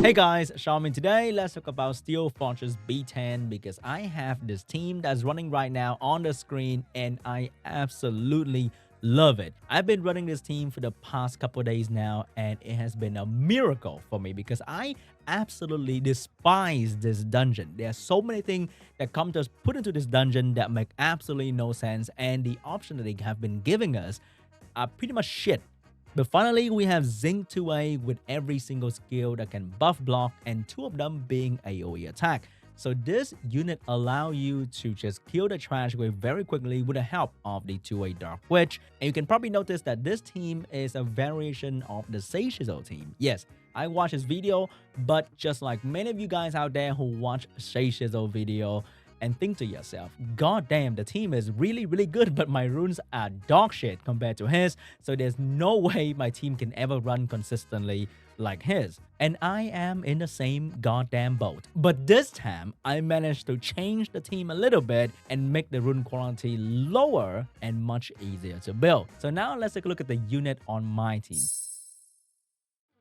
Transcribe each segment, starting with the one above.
Hey guys, SeanB. Today let's talk about Steel Fortress B10 because I have this team that's running right now on the screen and I absolutely love it. I've been running this team for the past couple days now and it has been a miracle for me because I absolutely despise this dungeon. There are so many things that come to put into this dungeon that make absolutely no sense, and the option that they have been giving us are pretty much shit. But finally, we have Zinc 2A with every single skill that can buff block, and two of them being AoE attack. So this unit allow you to just kill the trash wave very quickly with the help of the 2A Dark Witch. And you can probably notice that this team is a variation of the SeanB team. Yes, I watched his video, but just like many of you guys out there who watch SeanB video, and think to yourself, god damn, the team is really good, but my runes are dog shit compared to his, so there's no way my team can ever run consistently like his. And I am in the same goddamn boat. But this time, I managed to change the team a little bit and make the rune quality lower and much easier to build. So now let's take a look at the unit on my team.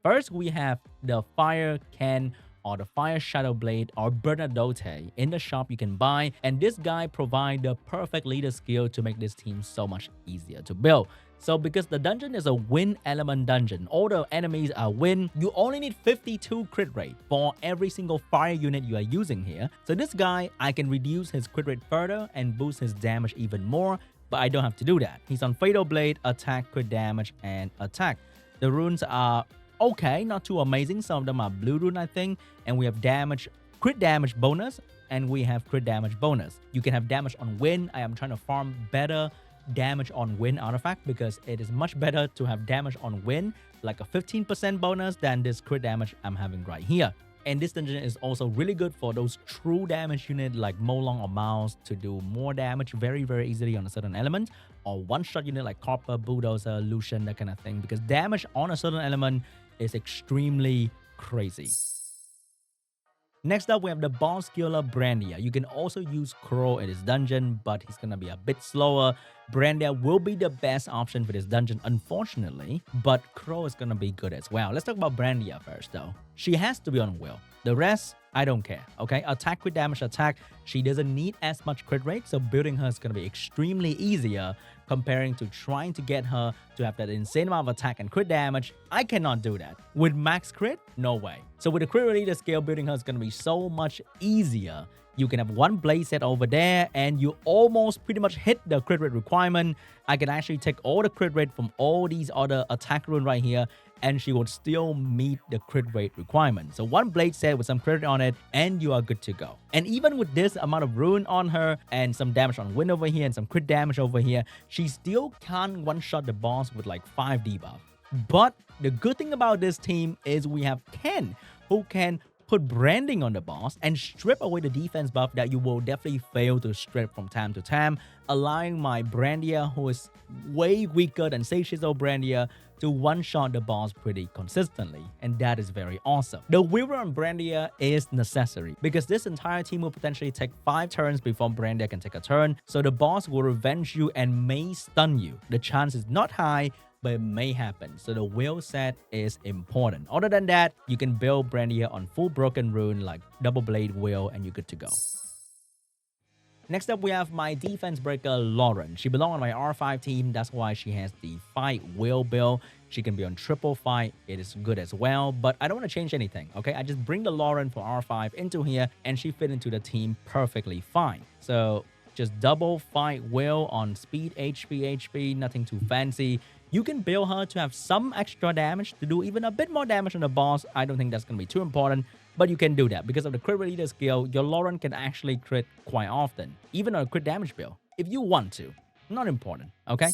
First, we have the Fire Can or the Fire Shadow Blade or Bernadotte in the shop you can buy, and this guy provides the perfect leader skill to make this team so much easier to build. So because the dungeon is a wind element dungeon, all the enemies are wind, you only need 52 crit rate for every single fire unit you are using here. So this guy, I can reduce his crit rate further and boost his damage even more, but I don't have to do that. He's on Fatal Blade, attack, crit damage, and attack. The runes are okay, not too amazing. Some of them are blue rune, I think. And we have damage, crit damage bonus, and we have crit damage bonus. You can have damage on wind. I am trying to farm better damage on wind artifact because it is much better to have damage on wind, like a 15% bonus, than this crit damage I'm having right here. And this dungeon is also really good for those true damage unit like Molong or Mouse to do more damage very easily on a certain element, or one-shot unit like Copper, Bulldozer, Lucian, that kind of thing, because damage on a certain element is extremely crazy. Next up, we have the boss killer Brandia. You can also use Crow in this dungeon, but he's gonna be a bit slower. Brandia will be the best option for this dungeon, unfortunately, but Crow is gonna be good as well. Let's talk about Brandia first, though. She has to be on Will. The rest, I don't care, okay? Attack, crit damage, attack. She doesn't need as much crit rate, so building her is gonna be extremely easier comparing to trying to get her to have that insane amount of attack and crit damage. I cannot do that. With max crit, no way. So with the crit leader scale, building her is going to be so much easier. You can have one blade set over there and you almost pretty much hit the crit rate requirement. I can actually take all the crit rate from all these other attack rune right here, and she would still meet the crit rate requirement. So one blade set with some crit on it and you are good to go. And even with this amount of rune on her and some damage on wind over here and some crit damage over here, she still can't one-shot the boss with like 5 debuff. But the good thing about this team is we have Ken, who can put branding on the boss and strip away the defense buff that you will definitely fail to strip from time to time, allowing my Brandia, who is way weaker than SeanB Brandia, to one-shot the boss pretty consistently, and that is very awesome. The Weaver on Brandia is necessary because this entire team will potentially take 5 turns before Brandia can take a turn, so the boss will revenge you and may stun you. The chance is not high, but it may happen, so the will set is important. Other than that, you can build Brandia on full broken rune like double blade will and you're good to go. Next up, we have my defense breaker Lauren. She belongs on my R5 team, that's why she has the fight will build. She can be on triple fight, it is good as well, but I don't want to change anything, okay? I just bring the Lauren for R5 into here and she fit into the team perfectly fine. So just double fight will on speed, HP, nothing too fancy. You can build her to have some extra damage, to do even a bit more damage on the boss. I don't think that's going to be too important, but you can do that. Because of the crit leader skill, your Lauren can actually crit quite often, even on a crit damage build, if you want to. Not important, okay?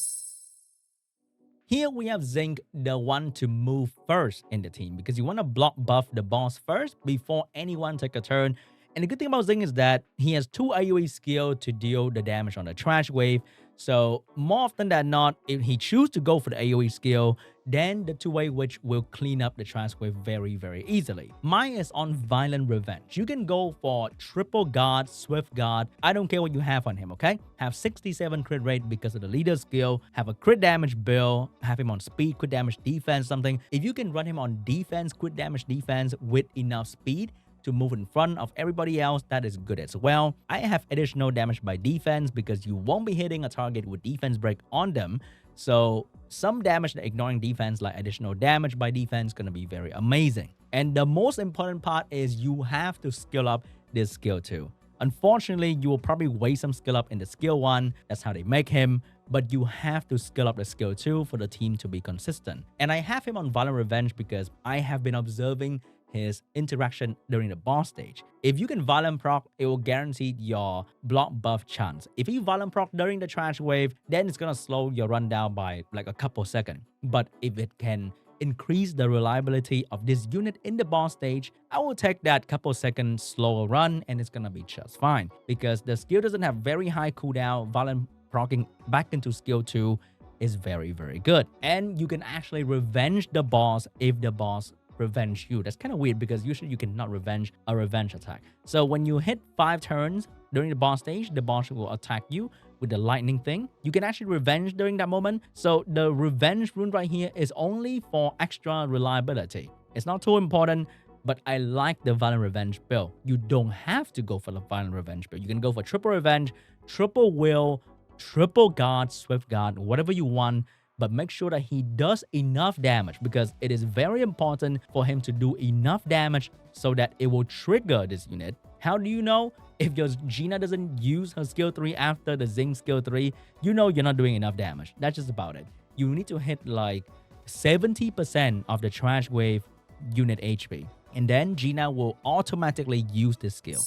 Here we have Zinc, the one to move first in the team, because you want to block buff the boss first before anyone take a turn. And the good thing about Zinc is that he has 2 AoE skill to deal the damage on the trash wave. So more often than not, if he chooses to go for the AoE skill, then the two-way witch will clean up the trash wave very, very easily. Mine is on Violent Revenge. You can go for triple guard, swift guard. I don't care what you have on him, okay? Have 67 crit rate because of the leader skill, have a crit damage build, have him on speed, crit damage defense, something. If you can run him on defense, crit damage defense with enough speed to move in front of everybody else, that is good as well. I have additional damage by defense because you won't be hitting a target with defense break on them. So some damage that ignoring defense, like additional damage by defense, gonna be very amazing. And the most important part is you have to skill up this skill 2. Unfortunately, you will probably waste some skill up in the skill 1. That's how they make him. But you have to skill up the skill 2 for the team to be consistent. And I have him on Violent Revenge because I have been observing his interaction during the boss stage. If you can violent proc, it will guarantee your block buff chance. If you violent proc during the trash wave, then it's gonna slow your run down by like a couple seconds. But if it can increase the reliability of this unit in the boss stage, I will take that couple seconds slower run and it's gonna be just fine. Because the skill doesn't have very high cooldown, violent proccing back into skill 2 is very, very good. And you can actually revenge the boss if the boss revenge you. That's kind of weird because usually you cannot revenge a revenge attack. So when you hit 5 turns during the boss stage, the boss will attack you with the lightning thing. You can actually revenge during that moment. So the revenge rune right here is only for extra reliability. It's not too important, but I like the Violent Revenge build. You don't have to go for the Violent Revenge build. You can go for triple revenge, triple will, triple guard, swift guard, whatever you want. But make sure that he does enough damage because it is very important for him to do enough damage so that it will trigger this unit. How do you know? If your Gina doesn't use her skill 3 after the Zinc skill 3, you know you're not doing enough damage. That's just about it. You need to hit like 70% of the trash wave unit HP. And then Gina will automatically use this skill.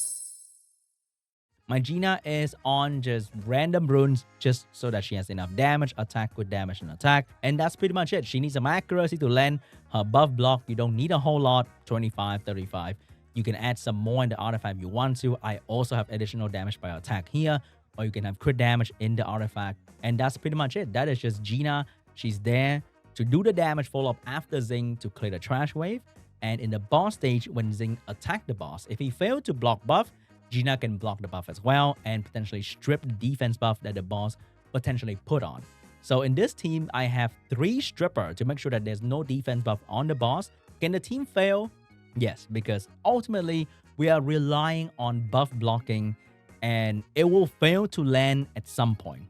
My Gina is on just random runes just so that she has enough damage, attack with damage and attack. And that's pretty much it. She needs some accuracy to land her buff block. You don't need a whole lot, 25, 35. You can add some more in the artifact if you want to. I also have additional damage by attack here, or you can have crit damage in the artifact. And that's pretty much it. That is just Gina. She's there to do the damage follow-up after Zinc to clear the trash wave. And in the boss stage, when Zinc attacked the boss, if he failed to block buff, Gina can block the buff as well and potentially strip the defense buff that the boss potentially put on. So in this team, I have 3 stripper to make sure that there's no defense buff on the boss. Can the team fail? Yes, because ultimately we are relying on buff blocking and it will fail to land at some point.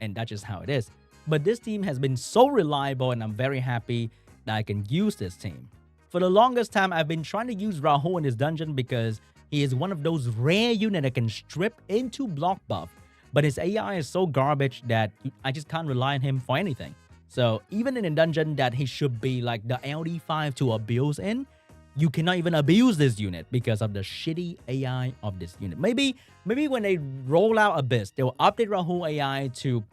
And that's just how it is. But this team has been so reliable and I'm very happy that I can use this team. For the longest time, I've been trying to use Rahul in this dungeon because he is one of those rare units that can strip into block buff, but his AI is so garbage that I just can't rely on him for anything. So even in a dungeon that he should be like the LD5 to abuse in, you cannot even abuse this unit because of the shitty AI of this unit. Maybe when they roll out Abyss, they'll update Rahul AI to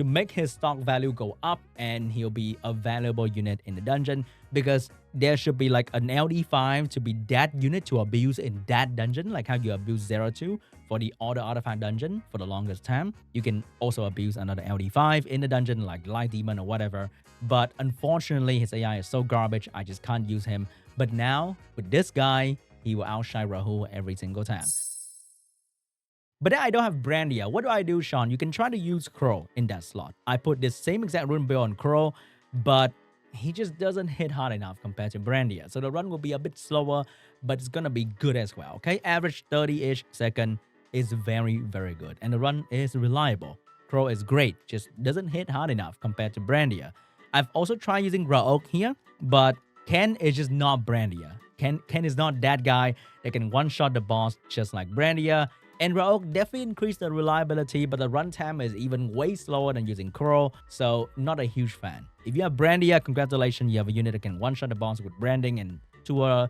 make his stock value go up and he'll be a valuable unit in the dungeon because there should be like an LD5 to be that unit to abuse in that dungeon, like how you abuse 02 for the Order Artifact dungeon for the longest time. You can also abuse another LD5 in the dungeon like Light Demon or whatever. But unfortunately, his AI is so garbage, I just can't use him. But now, with this guy, he will outshine Rahul every single time. But then I don't have Brandia. What do I do, Sean? You can try to use Crow in that slot. I put this same exact rune build on Crow, but he just doesn't hit hard enough compared to Brandia. So the run will be a bit slower, but it's gonna be good as well, okay? Average 30-ish second is very, very good. And the run is reliable. Crow is great, just doesn't hit hard enough compared to Brandia. I've also tried using Raok here, but Ken is just not Brandia. Ken is not that guy that can one-shot the boss just like Brandia. And Raok definitely increased the reliability, but the runtime is even way slower than using Crow, so not a huge fan. If you have Brandia, congratulations, you have a unit that can one-shot the boss with branding and 2-3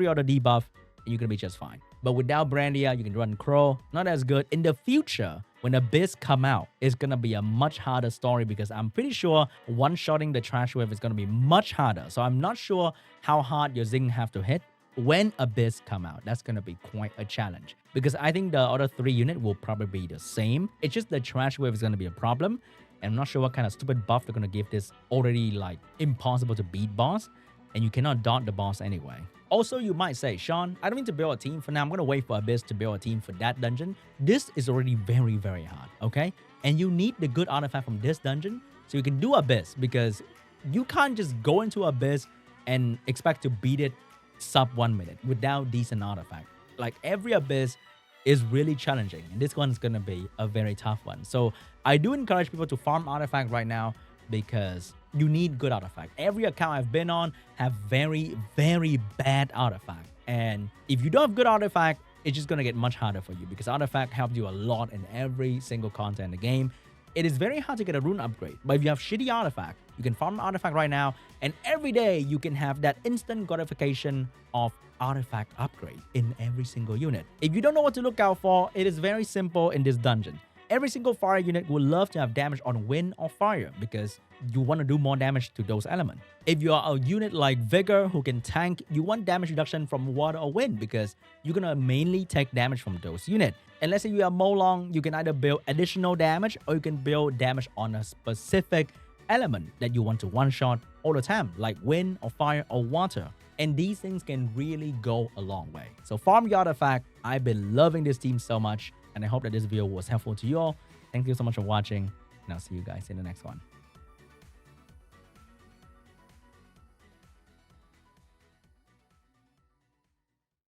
other debuff, and you're gonna be just fine. But without Brandia, you can run Crow, not as good. In the future, when Abyss come out, it's gonna be a much harder story because I'm pretty sure one-shotting the trash wave is gonna be much harder. So I'm not sure how hard your Zinc have to hit when Abyss come out. That's gonna be quite a challenge because I think the other 3 unit will probably be the same. It's just the trash wave is gonna be a problem. And I'm not sure what kind of stupid buff they're going to give this already like impossible to beat boss. And you cannot dodge the boss anyway. Also, you might say, Sean, I don't need to build a team for now. I'm going to wait for Abyss to build a team for that dungeon. This is already very, very hard, okay? And you need the good artifact from this dungeon so you can do Abyss, because you can't just go into Abyss and expect to beat it sub 1 minute without decent artifact. Like, every Abyss is really challenging, and this one's going to be a very tough one. So I do encourage people to farm artifact right now, because you need good artifact. Every account I've been on have very, very bad artifact. And if you don't have good artifact, it's just going to get much harder for you, because artifact helps you a lot in every single content in the game. It is very hard to get a rune upgrade, but if you have shitty artifact, you can farm an artifact right now, and every day you can have that instant gratification of artifact upgrade in every single unit. If you don't know what to look out for, it is very simple in this dungeon. Every single fire unit would love to have damage on wind or fire, because you want to do more damage to those elements. If you are a unit like Vigor who can tank, you want damage reduction from water or wind, because you're going to mainly take damage from those units. And let's say you are Molong, you can either build additional damage or you can build damage on a specific element that you want to one-shot all the time, like wind or fire or water. And these things can really go a long way. So farm your artifact. I've been loving this team so much, and I hope that this video was helpful to you all. Thank you so much for watching, and I'll see you guys in the next one.